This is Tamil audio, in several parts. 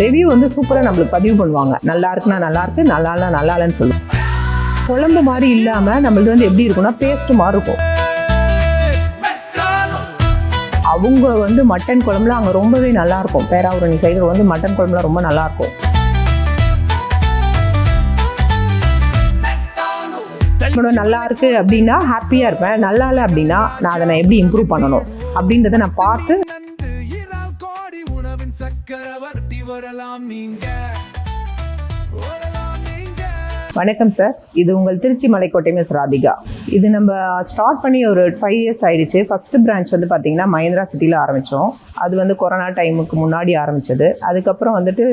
ரிவ்யூ வந்து சூப்பராக நம்மளுக்கு பதிவு பண்ணுவாங்க. நல்லா இருக்குன்னா நல்லா இருக்கு, நல்லா இல்லைனா நல்லா இல்லைன்னு சொல்லுவோம். குழம்பு மாதிரி இல்லாமல் நம்மளுக்கு வந்து எப்படி இருக்குன்னா பேஸ்ட் மாதிரி இருக்கும். அவங்க வந்து மட்டன் குழம்புல அங்கே ரொம்பவே நல்லாயிருக்கும். பேராவூரணி சைடு வந்து மட்டன் குழம்புலாம் ரொம்ப நல்லாயிருக்கும். நல்லா இருக்கு அப்படின்னா ஹாப்பியாக இருப்பேன். நல்லா இல்லை அப்படின்னா நான் அதை எப்படி இம்ப்ரூவ் பண்ணணும் அப்படின்றத நான் பார்த்து. வணக்கம் சார், இது உங்கள் திருச்சி மலைக்கோட்டை மிஸ் ராதிகா. இது நம்ம ஸ்டார்ட் பண்ணி ஒரு 5 years ஆயிடுச்சு. ஃபஸ்ட்டு பிரான்ச் வந்து பார்த்திங்கன்னா மஹேந்திரா சிட்டியில் ஆரம்பித்தோம். அது வந்து கொரோனா டைமுக்கு முன்னாடி ஆரம்பித்தது. அதுக்கப்புறம் வந்துட்டு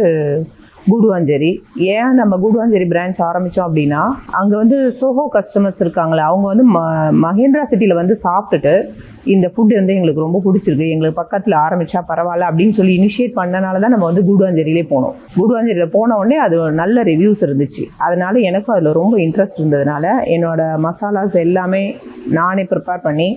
கூடுவாஞ்சேரி. ஏன் நம்ம கூடுவாஞ்சேரி பிரான்ச் ஆரம்பித்தோம் அப்படின்னா, அங்கே வந்து சோஹோ கஸ்டமர்ஸ் இருக்காங்களே, அவங்க வந்து மஹேந்திரா சிட்டியில் வந்து சாப்பிட்டுட்டு இந்த ஃபுட்டு வந்து எங்களுக்கு ரொம்ப பிடிச்சிருக்கு, எங்களுக்கு பக்கத்தில் ஆரம்பித்தா பரவாயில்ல அப்படின்னு சொல்லி இனிஷியேட் பண்ணனால தான் நம்ம வந்து கூடுவாஞ்சேரியிலே போனோம். கூடுவாஞ்சேரியில் போன உடனே அது நல்ல ரிவ்யூஸ் இருந்துச்சு. அதனால் எனக்கும் அதில் ரொம்ப இன்ட்ரெஸ்ட் இருந்ததுனால என்னோடய மசாலாஸ் எல்லாமே நானே ப்ரிப்பேர் பண்ணி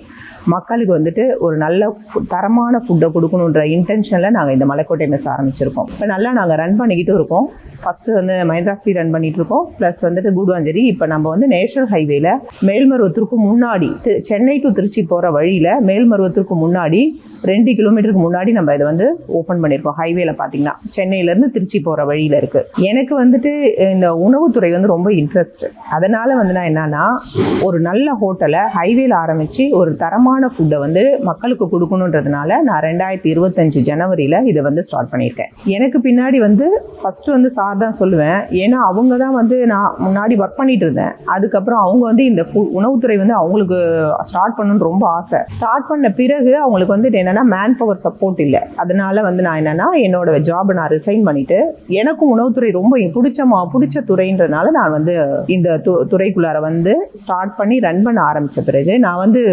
மக்களுக்கு வந்துட்டு ஒரு நல்ல தரமான ஃபுட்டை கொடுக்கணுன்ற இன்டென்ஷனில் நாங்கள் இந்த மலைக்கோட்டை மெஸ் ஆரம்பிச்சிருக்கோம். இப்போ நல்லா நாங்கள் ரன் பண்ணிக்கிட்டு இருக்கோம். ஃபஸ்ட்டு வந்து மஹேந்திரா ஸ்ட்ரீட் ரன் பண்ணிகிட்டு இருக்கோம், ப்ளஸ் வந்துட்டு கூடுவாஞ்சேரி. இப்போ நம்ம வந்து நேஷனல் ஹைவேல மேல்மருவத்தூருக்கு முன்னாடி, சென்னை டு திருச்சி போகிற வழியில் மேல்மருவத்தூருக்கு முன்னாடி 2 கிலோமீட்டருக்கு முன்னாடி நம்ம இதை வந்து ஓப்பன் பண்ணியிருக்கோம். ஹைவேல பார்த்தீங்கன்னா சென்னையிலேருந்து திருச்சி போகிற வழியில் இருக்குது. எனக்கு வந்துட்டு இந்த உணவுத்துறை வந்து ரொம்ப இன்ட்ரெஸ்ட். அதனால் வந்து நான் என்னன்னா, ஒரு நல்ல ஹோட்டலை ஹைவேல ஆரம்பித்து ஒரு தரமான ஃபுட்டை வந்து மக்களுக்கு கொடுக்கணுன்றதுனால நான் 2025 ஜனவரியில் இதை வந்து ஸ்டார்ட் பண்ணியிருக்கேன். எனக்கு பின்னாடி வந்து ஃபஸ்ட்டு வந்து சார் தான் சொல்லுவேன். ஏன்னா அவங்க தான் வந்து நான் முன்னாடி ஒர்க் பண்ணிட்டு இருந்தேன். அதுக்கப்புறம் அவங்க வந்து இந்த உணவுத்துறை வந்து அவங்களுக்கு ஸ்டார்ட் பண்ணணும்னு ரொம்ப ஆசை. ஸ்டார்ட் பண்ண பிறகு அவங்களுக்கு வந்து என்னென்னா மேன் பவர் சப்போர்ட் இல்லை. அதனால வந்து நான் என்னென்னா என்னோட ஜாபை நான் ரிசைன் பண்ணிவிட்டு, எனக்கும் உணவுத்துறை ரொம்ப பிடிச்ச துறைன்றதுனால நான் வந்து இந்த துறைக்குள்ளார வந்து ஸ்டார்ட் பண்ணி ரன் பண்ண ஆரம்பித்த பிறகு நான் வந்து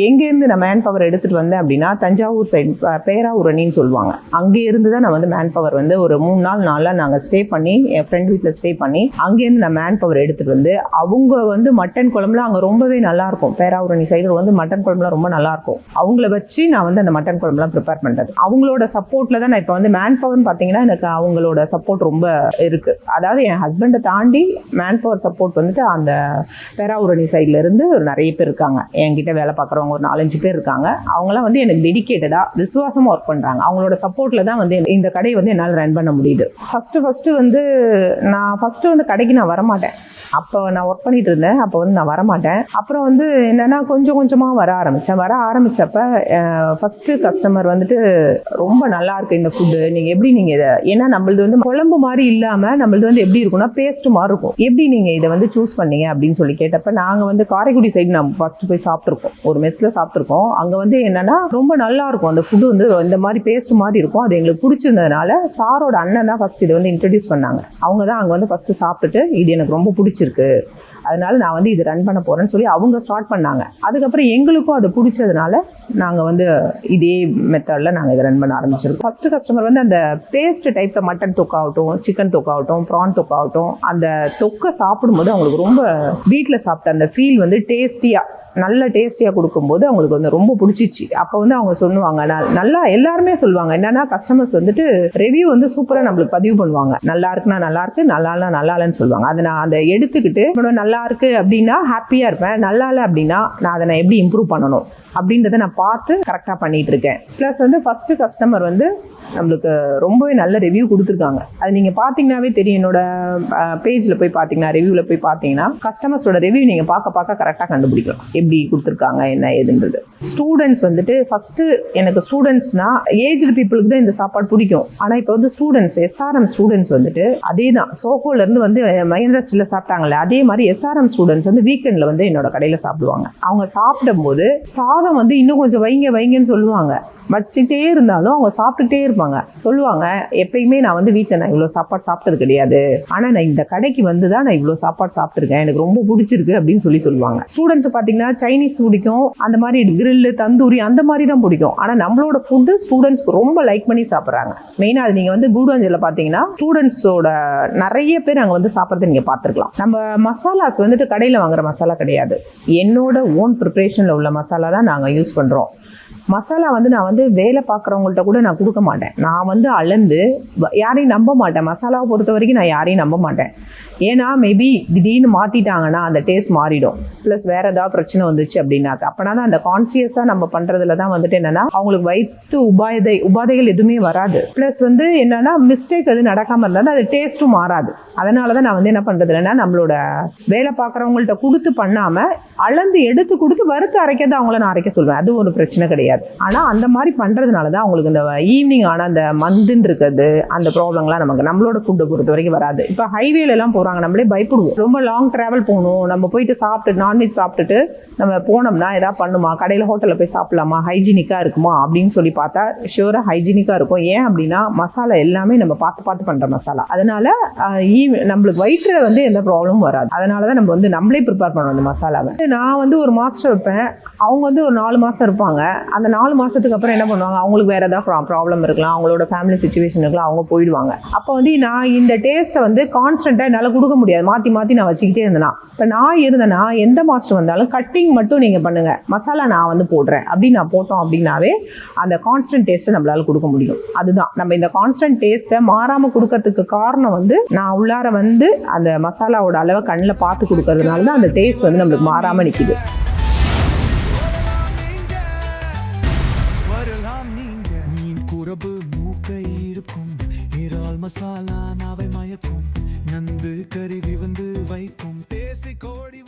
எங்கேருந்து நான் மேன் பவர் எடுத்துகிட்டு வந்தேன் அப்படின்னா, தஞ்சாவூர் சைடு பேராவூரணின்னு சொல்லுவாங்க. அங்கேருந்து தான் நான் வந்து மேன் பவர் வந்து ஒரு 3 நாள் நாங்கள் ஸ்டே பண்ணி, என் ஃப்ரெண்ட் வீட்டில் ஸ்டே பண்ணி அங்கேருந்து நான் மேன் பவர் எடுத்துகிட்டு வந்து, அவங்க வந்து மட்டன் குழம்புலாம் அங்கே ரொம்பவே நல்லாயிருக்கும். பேராவூரணி சைடு வந்து மட்டன் குழம்புலாம் ரொம்ப நல்லாயிருக்கும். அவங்கள வச்சு நான் வந்து அந்த மட்டன் குழம்புலாம் ப்ரிப்பேர் பண்ணுறது. அவங்களோட சப்போர்ட்டில் தான் நான் இப்போ வந்து மேன் பவர்னு பார்த்தீங்கன்னா எனக்கு அவங்களோட சப்போர்ட் ரொம்ப இருக்குது. அதாவது என் ஹஸ்பண்டை தாண்டி மேன் பவர் சப்போர்ட் வந்துட்டு அந்த பேராவூரணி சைட்லேருந்து நிறைய பேர் இருக்காங்க. என்கிட்ட வேலை பார்க்குறவங்க ஒரு 4-5 பேர் இருக்காங்க. அவங்களாம் வந்து எனக்கு டெடிக்கேட்டடாக விசுவாசமாக ஒர்க் பண்ணுறாங்க. அவங்களோட சப்போர்ட்டில் தான் வந்து இந்த கடையை வந்து என்னால் ரன் பண்ண முடியுது. ஃபஸ்ட்டு வந்து நான் வந்து கடைக்கு நான் வரமாட்டேன். அப்போ நான் ஒர்க் பண்ணிட்டு இருந்தேன். அப்போ வந்து நான் வரமாட்டேன். அப்புறம் வந்து என்னென்னா கொஞ்சமாக வர ஆரம்பித்தப்ப ஃபஸ்ட்டு கஸ்டமர் வந்துட்டு ரொம்ப நல்லா இருக்குது இந்த ஃபுட்டு, நீங்கள் இதை, ஏன்னா நம்மளது வந்து குழம்பு மாதிரி இல்லாமல் நம்மளது வந்து எப்படி இருக்குன்னா பேஸ்ட் மாதிரி இருக்கும், எப்படி நீங்கள் இதை வந்து சூஸ் பண்ணீங்க அப்படின்னு சொல்லி கேட்டப்ப, நாங்கள் வந்து காரைக்குடி சைடு நம்ம ஃபஸ்ட்டு போய் சாப்பிட்ருக்கோம், ஒரு மெஸ்ஸில் சாப்பிட்ருக்கோம். அங்கே வந்து என்னென்னா ரொம்ப நல்லாயிருக்கும் அந்த ஃபுட்டு, வந்து இந்த மாதிரி பேஸ்ட் மாதிரி இருக்கும். அது எங்களுக்கு பிடிச்சிருந்ததுனால சாரோட அண்ணன் தான் ஃபஸ்ட் இதை வந்து இன்ட்ரடியூஸ் பண்ணாங்க. அவங்க தான் அங்கே வந்து ஃபஸ்ட்டு சாப்பிட்டுட்டு இது எனக்கு ரொம்ப பிடிச்சிருக்கு, அதனால நான் வந்து இது ரன் பண்ண போகிறேன்னு சொல்லி அவங்க ஸ்டார்ட் பண்ணாங்க. அதுக்கப்புறம் எங்களுக்கும் அது பிடிச்சதுனால நாங்கள் வந்து இதே மெத்தடில் நாங்கள் இதை ரன் பண்ண ஆரம்பிச்சிருக்கோம். ஃபஸ்ட்டு கஸ்டமர் வந்து அந்த பேஸ்ட் டைப்பில் மட்டன் தொக்காகட்டும், சிக்கன் தொக்காகட்டும், ப்ரான் தொக்காகட்டும், அந்த தொக்கை சாப்பிடும்போது அவங்களுக்கு ரொம்ப வீட்டில் சாப்பிட்ட அந்த ஃபீல் வந்து நல்ல டேஸ்டியாக கொடுக்கும்போது அவங்களுக்கு வந்து ரொம்ப பிடிச்சிச்சு. அப்போ வந்து அவங்க சொல்லுவாங்க, நல்லா எல்லாருமே சொல்லுவாங்க என்னன்னா, கஸ்டமர்ஸ் வந்துட்டு ரிவ்யூ வந்து சூப்பராக நம்மளுக்கு பதிவு பண்ணுவாங்க. நல்லா இருக்குன்னா நல்லா இருக்கு, நல்லா இல்லைனா நல்லா இல்லைன்னு சொல்லுவாங்க. அதை நான் அதை எடுத்துக்கிட்டு நல்லா இருக்கு அப்படின்னா ஹாப்பியாக இருப்பேன். நல்லா இல்லை அப்படின்னா நான் அதை எப்படி இம்ப்ரூவ் பண்ணணும் அப்படின்றத நான் பார்த்து கரெக்டாக பண்ணிகிட்டு இருக்கேன். ப்ளஸ் வந்து ஃபஸ்ட்டு கஸ்டமர் வந்து நம்மளுக்கு ரொம்பவே நல்ல ரிவ்யூ கொடுத்துருக்காங்க. அது நீங்கள் பார்த்தீங்கன்னாவே தெரியும். என்னோட பேஜில் போய் பார்த்தீங்கன்னா, ரிவ்யூவில் போய் பார்த்தீங்கன்னா கஸ்டமர்ஸோட ரிவ்யூ நீங்கள் பார்க்க கரெக்டாக கண்டுபிடிக்கலாம் எப்படி கொடுத்துருக்காங்க என்ன ஏதுன்றது. ஸ்டூடெண்ட்ஸ் வந்துட்டு ஃபஸ்ட்டு எனக்கு ஸ்டூடெண்ட்ஸ்னால் ஏஜ்டு பீப்புளுக்கு தான் இந்த சாப்பாடு பிடிக்கும். ஆனால் இப்போ வந்து ஸ்டூடெண்ட்ஸ் SRM ஸ்டூடெண்ட்ஸ் வந்துட்டு அதே தான் சோகோலேருந்து வந்து மஹேந்திரா ஸ்ட்ரீட்டில் சாப்பிட்டாங்கல்ல, அதே மாதிரி SRM ஸ்டூடெண்ட்ஸ் வந்து வீக்கெண்டில் வந்து என்னோட கடையில் சாப்பிடுவாங்க. அவங்க சாப்பிடும்போது சாதம் வந்து இன்னும் கொஞ்சம் வைங்கன்னு சொல்லுவாங்க. வச்சுட்டே இருந்தாலும் அவங்க சாப்பிட்டுட்டே இருப்பாங்க. சொல்லுவாங்க, எப்பயுமே நான் வந்து வீட்டில் நான் இவ்வளோ சாப்பாடு சாப்பிட்டது கிடையாது, ஆனால் நான் இந்த கடைக்கு வந்து தான் நான் இவ்வளோ சாப்பாடு சாப்பிட்ருக்கேன், எனக்கு ரொம்ப பிடிச்சிருக்கு அப்படின்னு சொல்லுவாங்க. ஸ்டூடெண்ட்ஸ் பார்த்தீங்கன்னா சைனீஸ் பிடிக்கும், அந்த மாதிரி கிரில்லு தந்தூரி அந்த மாதிரி தான் பிடிக்கும். ஆனால் நம்மளோட ஃபுட்டு ஸ்டூடெண்ட்ஸ்க்கு ரொம்ப லைக் பண்ணி சாப்பிட்றாங்க. மெயினாக அது நீங்கள் வந்து கூடுவாஞ்சேரியில் பார்த்தீங்கன்னா ஸ்டூடெண்ட்ஸோட நிறைய பேர் அங்கே வந்து சாப்பிட்றத நீங்கள் பார்த்துருக்கலாம். நம்ம மசாலாஸ் வந்துட்டு கடையில் வாங்குற மசாலா கிடையாது, என்னோட ஓன் ப்ரிப்ரேஷனில் உள்ள மசாலா தான் நாங்கள் யூஸ் பண்ணுறோம். மசாலா வந்து நான் வந்து வேலை பார்க்குறவங்கள்ட்ட கூட நான் கொடுக்க மாட்டேன். நான் வந்து அளந்து யாரையும் நம்ப மாட்டேன். மசாலாவை பொறுத்த வரைக்கும் நான் யாரையும் நம்ப மாட்டேன். ஏன்னா மேபி திடீர்னு மாற்றிட்டாங்கன்னா அந்த டேஸ்ட் மாறிடும். ப்ளஸ் வேறு ஏதாவது பிரச்சனை வந்துச்சு அப்படின்னாக்க அப்போனா தான் அந்த கான்சியஸாக நம்ம பண்ணுறதுல தான் வந்துட்டு என்னென்னா அவங்களுக்கு வயிற்று உபாதைகள் எதுவுமே வராது. ப்ளஸ் வந்து என்னென்னா மிஸ்டேக் எதுவும் நடக்காமல் இருந்தால் அது டேஸ்ட்டும் மாறாது. அதனால தான் நான் வந்து என்ன பண்ணுறது இல்லைன்னா நம்மளோட வேலை பார்க்குறவங்கள்ட்ட கொடுத்து பண்ணாமல் அளந்து எடுத்து கொடுத்து வறுத்து அரைக்கிறது அவங்கள நான் அரைக்க சொல்வேன். அது ஒரு பிரச்சனை கிடையாது. ஆனால் அந்த மாதிரி பண்ணுறதுனால தான் அவங்களுக்கு இந்த ஈவினிங் ஆனால் அந்த மந்துன்னு இருக்கிறது அந்த ப்ராப்ளம்லாம் நமக்கு நம்மளோட ஃபுட்டை பொறுத்த வரைக்கும் வராது. இப்போ ஹைவேலெல்லாம் போகிறாங்க, நம்மளே பயப்படுவோம். ரொம்ப லாங் ட்ராவல் போகணும், நம்ம போயிட்டு சாப்பிட்டு நான்வெஜ் சாப்பிட்டுட்டு நம்ம போனோம்னா எதாவது பண்ணுமா, கடையில் ஹோட்டலில் போய் சாப்பிடலாமா, ஹைஜீனிக்காக இருக்குமா அப்படின்னு சொல்லி பார்த்தா ஷியூராக ஹைஜீனிக்காக இருக்கும். ஏன் அப்படின்னா மசாலா எல்லாமே நம்ம பார்த்து பார்த்து பண்ணுற மசாலா. அதனால நம்மளுக்கு வயிற்றில் வந்து எந்த ப்ராப்ளமும் வராது. அதனால தான் நம்ம வந்து நம்மளே ப்ரிப்பேர் பண்ணுவோம் அந்த மசாலாவை. நான் வந்து ஒரு மாஸ்டர் வைப்பேன், அவங்க வந்து ஒரு 4 மாதம் இருப்பாங்க. அந்த 4 மாதத்துக்கு அப்புறம் என்ன பண்ணுவாங்க, அவங்களுக்கு வேறு ஏதாவது ப்ராப்ளம் இருக்கலாம், அவங்களோட ஃபேமிலி சுச்சுவேஷன் இருக்கலாம், அவங்க போயிடுவாங்க. அப்போ வந்து நான் இந்த டேஸ்ட்டை வந்து கான்ஸ்டண்ட்டாக என்னால் கொடுக்க முடியாது. மாற்றி மாற்றி நான் வச்சுக்கிட்டே இருந்தேன்னா, இப்போ நான் இருந்தேன்னா எந்த மாஸ்டர் வந்தாலும் கட்டிங் மட்டும் நீங்கள் பண்ணுங்கள், மசாலா நான் வந்து போடுறேன் அப்படின்னு நான் போட்டோம் அப்படின்னாவே அந்த கான்ஸ்டன்ட் டேஸ்ட்டை நம்மளால் கொடுக்க முடியும். அதுதான் நம்ம இந்த கான்ஸ்டன்ட் டேஸ்ட்டை மாறாமல் கொடுக்கறதுக்கு காரணம் வந்து நான் உள்ளார வந்து அந்த மசாலாவோட அளவை கண்ணில் பார்த்து கொடுக்கறதுனால தான் அந்த டேஸ்ட் வந்து நம்மளுக்கு மாறாமல் நிற்கிது. மசாலா நாவை மயக்கும், நந்து கருவி வந்து வைக்கும், பேசி கோடி